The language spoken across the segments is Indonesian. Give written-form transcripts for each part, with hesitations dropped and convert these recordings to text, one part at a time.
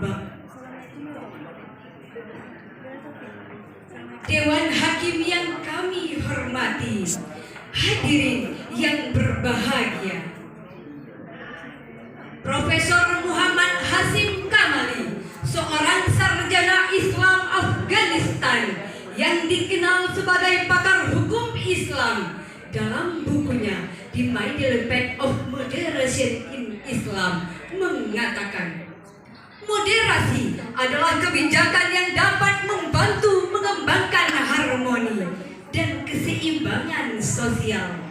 bab. Dewan Hakim yang kami hormati, hadirin yang berbahagia, Profesor Muhammad Hasyim Kamali, seorang sarjana Islam Afghanistan yang dikenal sebagai pakar hukum Islam, dalam bukunya The Middle Path of Moderation in Islam mengatakan, moderasi adalah kebijakan yang dapat membantu mengembangkan harmoni dan keseimbangan sosial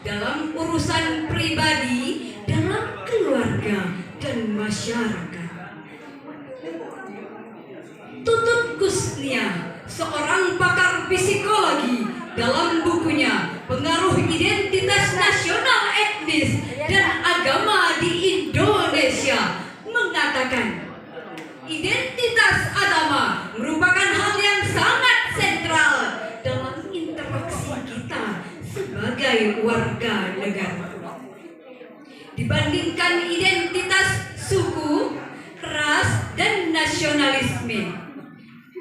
dalam urusan pribadi, dalam keluarga dan masyarakat. Tutut Kusnia, seorang pakar psikologi, dalam bukunya Pengaruh Identitas Nasional Etnis dan Agama di Indonesia mengatakan, identitas agama merupakan hal yang sangat sentral dalam interaksi kita sebagai warga negara. Dibandingkan identitas suku, ras, dan nasionalisme,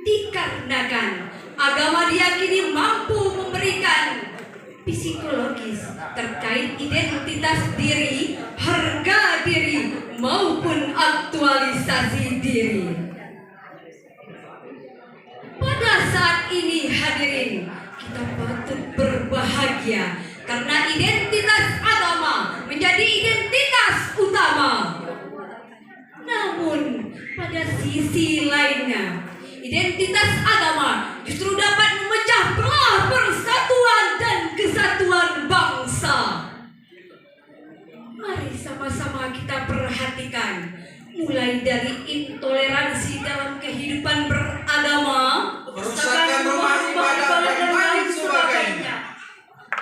dikarenakan agama diyakini mampu memberikan psikologis terkait identitas diri, harga diri, maupun aktualisasi diri. Pada saat ini hadirin, kita patut berbahagia karena identitas agama menjadi identitas utama. Namun pada sisi lainnya, identitas agama justru dapat memecah belah persatuan dan kesatuan bangsa. Mari sama-sama kita perhatikan, mulai dari intoleransi dalam kehidupan beragama, kerusakan rumah ibadah dan lain sebagainya.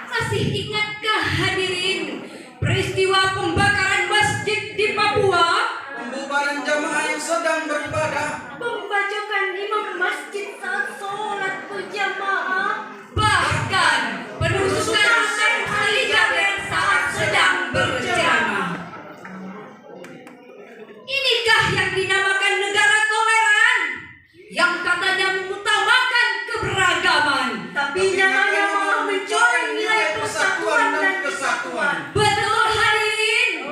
Masih ingatkah hadirin peristiwa pembakaran masjid di Papua, Pembubaran jamaah yang sedang beribadah, pembacokan imam masjid saat sholat berjamaah, bahkan penusukan Syekh Ali Jaber saat sedang berjamaah? Inikah yang dinamakan negara toleran, yang katanya mengutamakan keberagaman, tapi nyatanya malah mencoreng nilai persatuan dan kesatuan? Betul hadirin?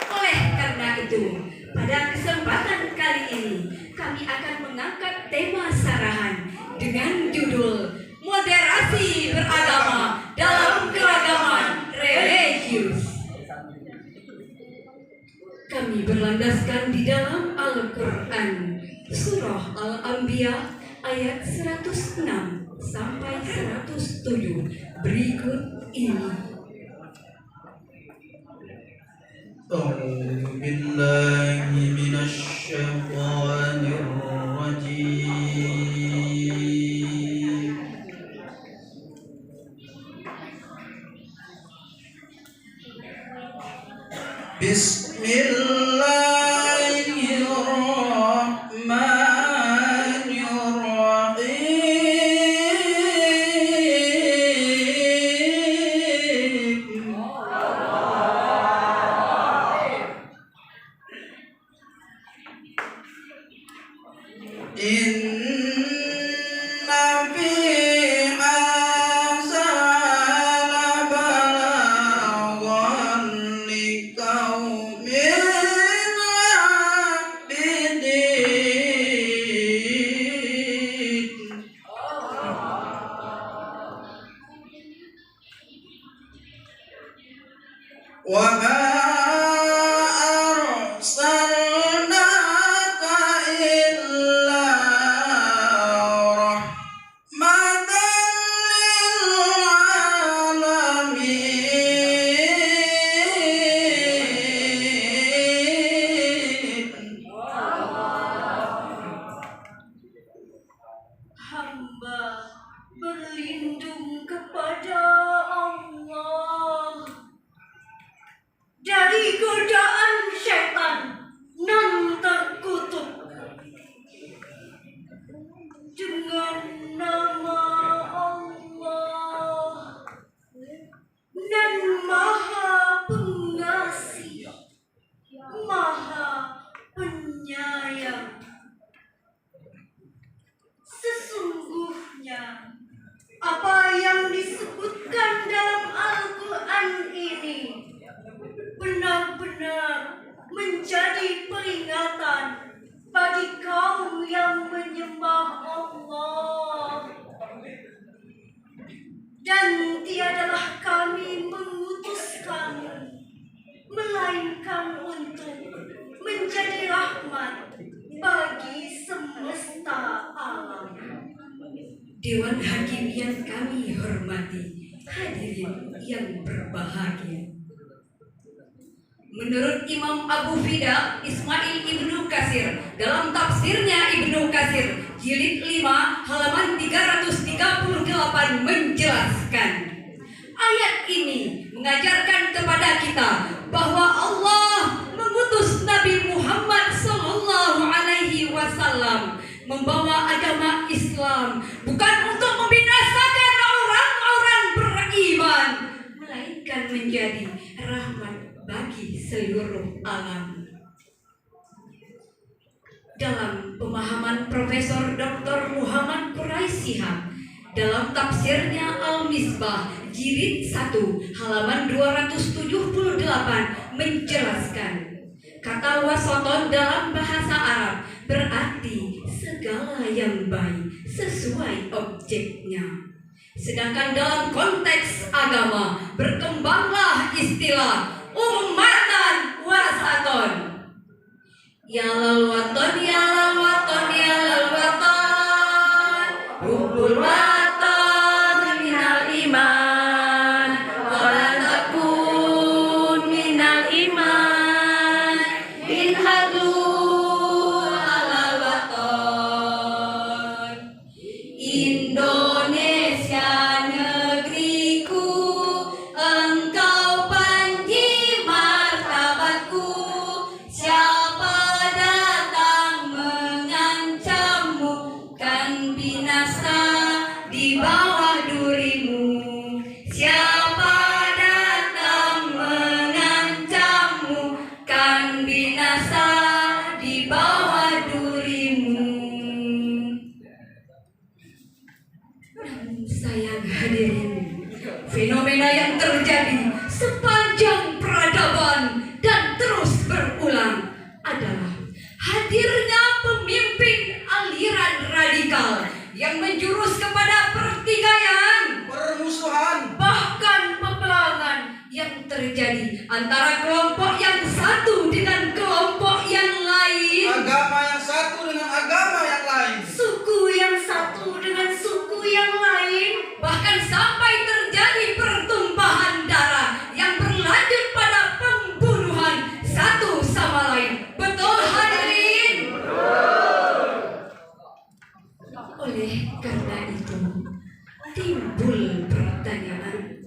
Oleh karena itu, pada kesempatan kali ini kami akan mengangkat tema sarahan dengan judul Moderasi Beragama dalam Keragaman Religius. Kami berlandaskan di dalam Al-Quran, Surah Al-Anbiya ayat 106 sampai 107 berikut ini. A'udzu billahi minasy syaithanir rajim. Inna fi hadzal balaghan liqaumin abidin. Wa ma arsalnaka illa rahmatan lil alamin. Hamba berlindung kepada Allah dari godaan syaitan nan terkutuk. Dengan nama Allah nan Maha Pengasih, Dan tiadalah kami mengutus kamu, melainkan untuk menjadi rahmat bagi semesta alam. Dewan Hakim yang kami hormati, hadirin yang berbahagia. Menurut Imam Abu Fida Ismail Ibnu Katsir dalam tafsirnya Ibnu Katsir jilid 5 halaman 338 menjelaskan, ayat ini mengajarkan kepada kita bahwa Allah mengutus Nabi Muhammad SAW membawa agama Islam bukan untuk membinasakan orang-orang beriman, melainkan menjadi rahmat bagi seluruh alam. Dalam pemahaman Profesor Dr. Muhammad Quraisy Shihab dalam tafsirnya Al-Misbah jilid 1 halaman 278 menjelaskan, kata wasoton dalam bahasa Arab berarti segala yang baik sesuai objeknya. Sedangkan dalam konteks agama berkembanglah istilah ummatan wasaton. Ya lal waton, ya lal waton, ya lal waton, hubbul waton minal iman, wala takun minal iman, in hadu alal waton. Indonesia negeriku, engkau panji martabatku. Siapa datang mengancammu, kan binasa di bawah durimu. Siapa datang mengancammu, kan binasa di bawah durimu. Namun sayang hadirin, fenomena yang terjadi sepanjang peradaban dan terus berulang adalah hadirnya pemimpin aliran radikal yang menjurus kepada pertikaian, permusuhan, bahkan peperangan yang terjadi antara kelompok yang satu dengan kelompok yang lain, agama yang satu dengan agama yang lain, suku yang satu dengan suku yang lain, bahkan sampai terjadi pertumpahan darah yang berlanjut pada pembunuhan satu sama lain. Betul hadirin? Oleh karena itu timbul pertanyaan,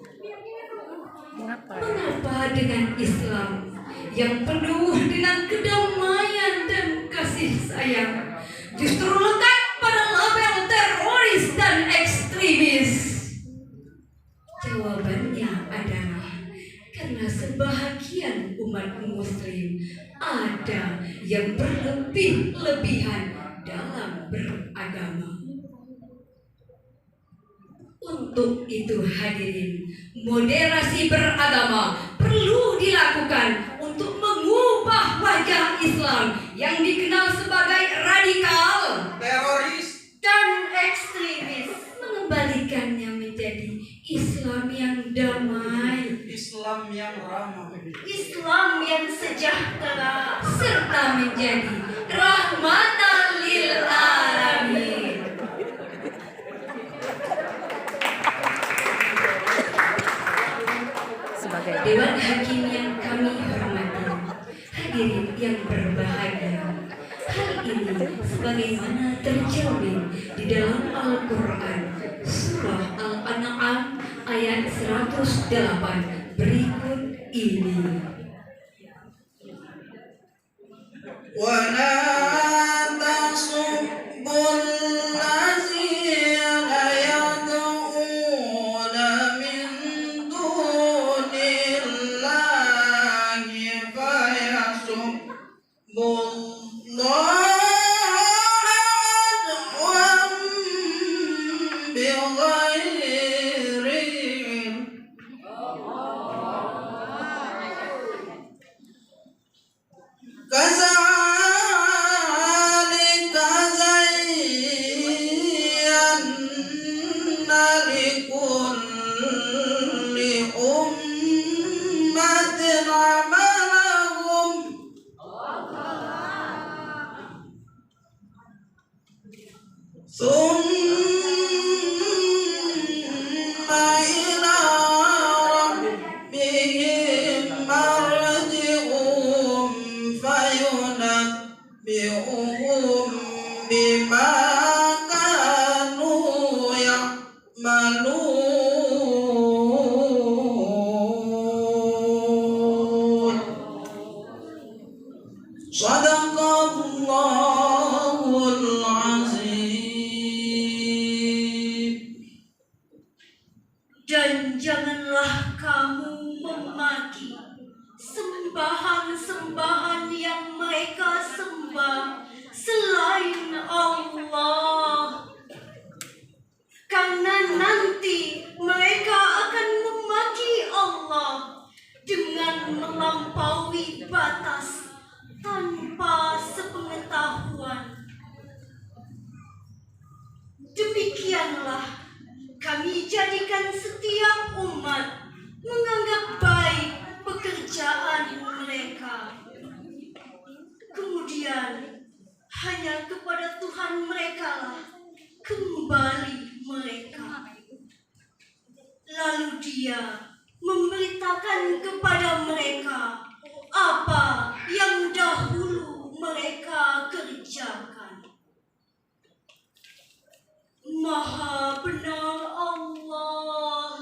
mengapa dengan Islam yang penuh dengan kedamaian dan kasih sayang justru lekat pada label teroris dan ekstremis? Jawabannya adalah karena sebahagian umat muslim ada yang berlebih-lebihan dalam beragama. Untuk itu hadirin, moderasi beragama perlu dilakukan untuk mengubah wajah Islam yang dikenal sebagai radikal, teroris, dan ekstremis, mengembalikannya menjadi Islam yang damai, Islam yang ramah, Islam yang sejahtera, serta menjadi rahmatan lil alamin. Sebagai Dewan Hakim yang kami hormati, hadirin yang berbahagia, hal ini sebagaimana tercermin di dalam Al-Quran surah Al-An'am ayat 108 berikut ini. wala tasubbul ladzina yad'una min dunillahi fayasubbullaha adwan bighairi ilm. Kadzalika zayyana likulli ثم إلى ربهم مرجعهم فينبئهم بما كانوا يعملون. Sadaqallahul azim. Dan janganlah kamu memaki sembahan-sembahan yang mereka sembah selain Allah, karena nanti mereka akan memaki Allah dengan melampaui batas tanpa sepengetahuan. Demikianlah kami jadikan setiap umat menganggap baik pekerjaan mereka. Kemudian hanya kepada Tuhan merekalah kembali mereka. Lalu Dia memberitakan kepada mereka apa yang dahulu mereka kerjakan. Maha benar Allah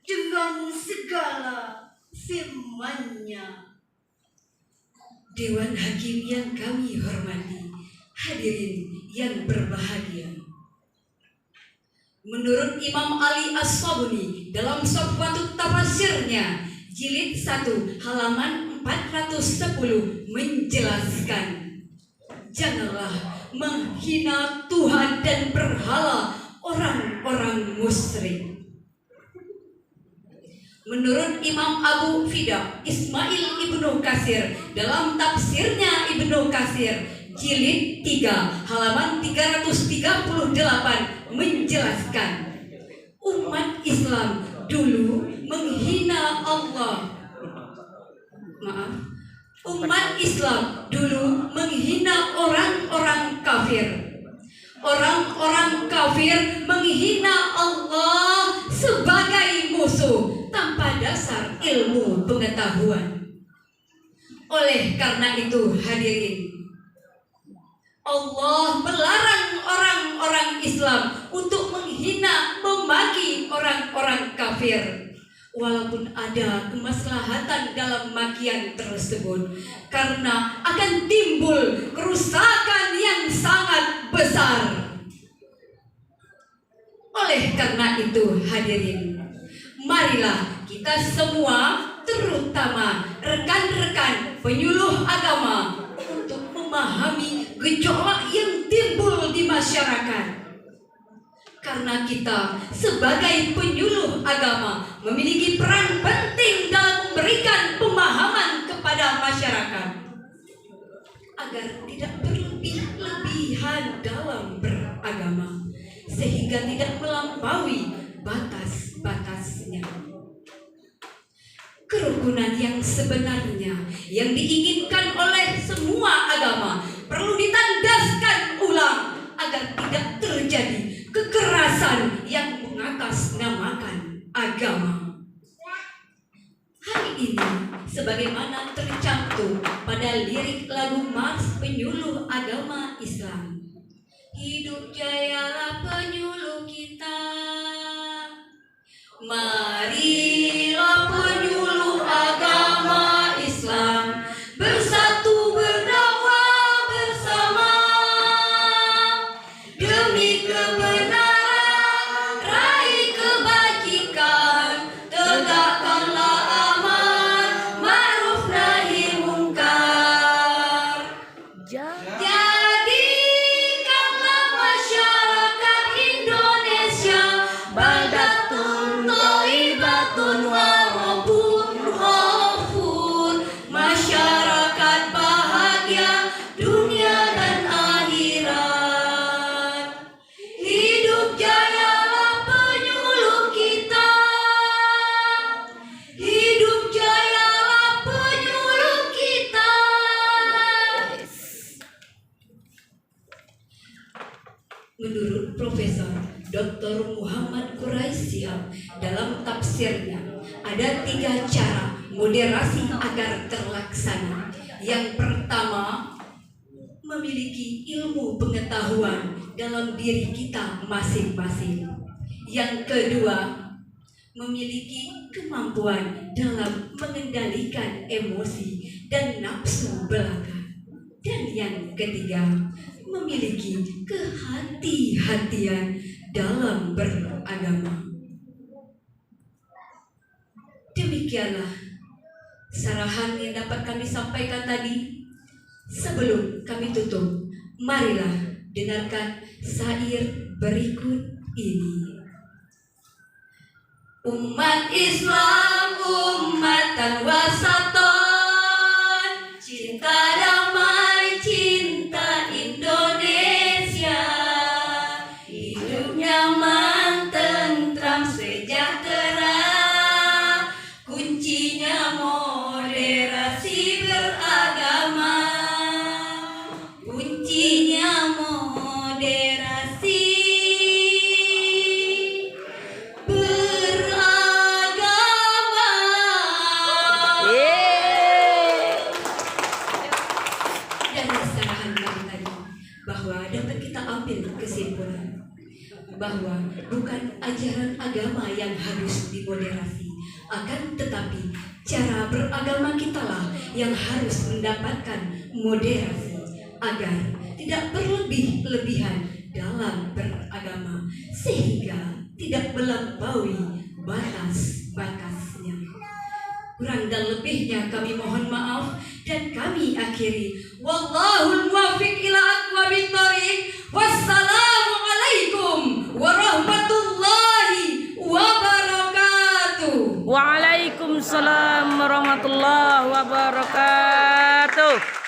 dengan segala firman-Nya. Dewan Hakim yang kami hormati, hadirin yang berbahagia. Menurut Imam Ali As-Sabuni dalam Safwatut Tafasirnya jilid 1 halaman 410 menjelaskan, janganlah menghina Tuhan dan berhala orang-orang musyrik. Menurut Imam Abu Fida Ismail Ibnu Katsir dalam tafsirnya Ibnu Katsir jilid 3 halaman 338 menjelaskan, umat Islam dulu menghina Allah. Umat Islam dulu menghina orang-orang kafir. Orang-orang kafir menghina Allah sebagai musuh tanpa dasar ilmu pengetahuan. Oleh karena itu hadirin, Allah melarang orang-orang Islam untuk menghina, memaki orang-orang kafir. Walaupun ada kemaslahatan dalam makian tersebut, karena akan timbul kerusakan yang sangat besar. Oleh karena itu hadirin, marilah kita semua, terutama rekan-rekan penyuluh agama, untuk memahami gejolak yang timbul di masyarakat. Karena kita sebagai penyuluh agama memiliki peran penting dalam memberikan pemahaman kepada masyarakat agar tidak berlebih-lebihan dalam beragama, sehingga tidak melampaui batas-batasnya. Kerukunan yang sebenarnya yang diinginkan oleh semua agama perlu ditandaskan ulang agar tidak terjadi kekerasan yang mengatasnamakan agama. Hari ini, sebagaimana tercantum pada lirik lagu Mars Penyuluh Agama Islam, hidup jayalah penyuluh kita. Marilah penyuluh agama Islam bersatu berdakwah bersama demi kebenaran, raih kebajikan, tegakkanlah aman, ma'ruf nahi mungkar. Jadikanlah masyarakat Indonesia baldatun thayyibah Menurut Profesor Dr. Muhammad Quraisy dalam tafsirnya, ada 3 cara moderasi agar terlaksana. Yang pertama, memiliki ilmu pengetahuan dalam diri kita masing-masing. Yang kedua, memiliki kemampuan dalam mengendalikan emosi dan nafsu belaka. Dan yang ketiga, memiliki kehati-hatian dalam beragama. Demikianlah sarahan yang dapat kami sampaikan tadi. Sebelum kami tutup, marilah dengarkan syair berikut ini. Umat Islam ummatan wasatan, cinta damai, cinta Indonesia, hidup nyaman, tentram, sejahtera, kuncinya moderasi beragama, kuncinya moderasi beragama. Dari sarahan kami tadi, bahwa dapat kita ambil kesimpulan bahwa bukan ajaran agama yang harus dimoderasi, akan tetapi cara beragama kitalah yang harus mendapatkan moderasi agar tidak berlebih-lebihan dalam beragama, sehingga tidak melampaui batas-batasnya. Kurang dan lebihnya kami mohon maaf, dan kami akhiri. Wallahul muwaffiq ila aqwamit thoriq. Wassalamualaikum warahmatullahi wabarakatuh. Waalaikumsalam warahmatullahi wabarakatuh.